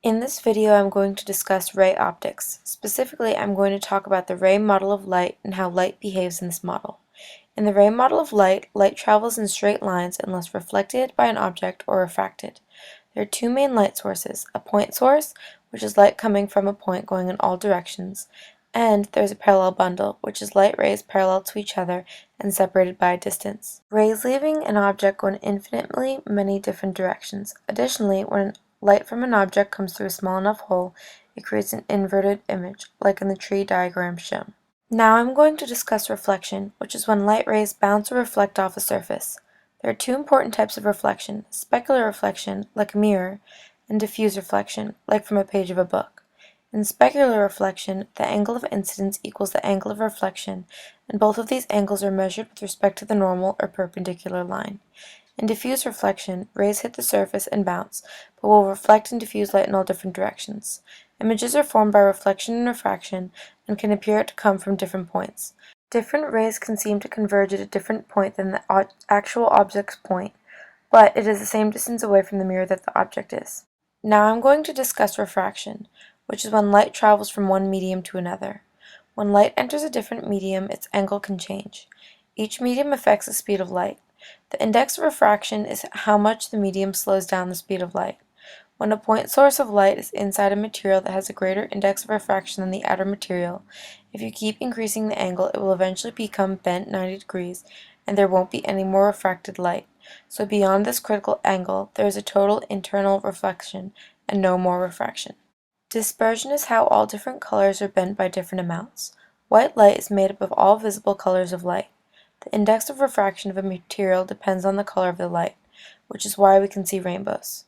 In this video, I'm going to discuss ray optics. Specifically, I'm going to talk about the ray model of light and how light behaves in this model. In the ray model of light, light travels in straight lines unless reflected by an object or refracted. There are two main light sources, a point source, which is light coming from a point going in all directions, and there's a parallel bundle, which is light rays parallel to each other and separated by a distance. Rays leaving an object go in infinitely many different directions. Additionally, when light from an object comes through a small enough hole, it creates an inverted image, like in the tree diagram shown. Now I'm going to discuss reflection, which is when light rays bounce or reflect off a surface. There are two important types of reflection: specular reflection, like a mirror, and diffuse reflection, like from a page of a book. In specular reflection, the angle of incidence equals the angle of reflection, and both of these angles are measured with respect to the normal or perpendicular line. In diffuse reflection, rays hit the surface and bounce, but will reflect and diffuse light in all different directions. Images are formed by reflection and refraction and can appear to come from different points. Different rays can seem to converge at a different point than the actual object's point, but it is the same distance away from the mirror that the object is. Now I'm going to discuss refraction, which is when light travels from one medium to another. When light enters a different medium, its angle can change. Each medium affects the speed of light. The index of refraction is how much the medium slows down the speed of light. When a point source of light is inside a material that has a greater index of refraction than the outer material, if you keep increasing the angle, it will eventually become bent 90 degrees, and there won't be any more refracted light. So beyond this critical angle, there is a total internal reflection and no more refraction. Dispersion is how all different colors are bent by different amounts. White light is made up of all visible colors of light. The index of refraction of a material depends on the color of the light, which is why we can see rainbows.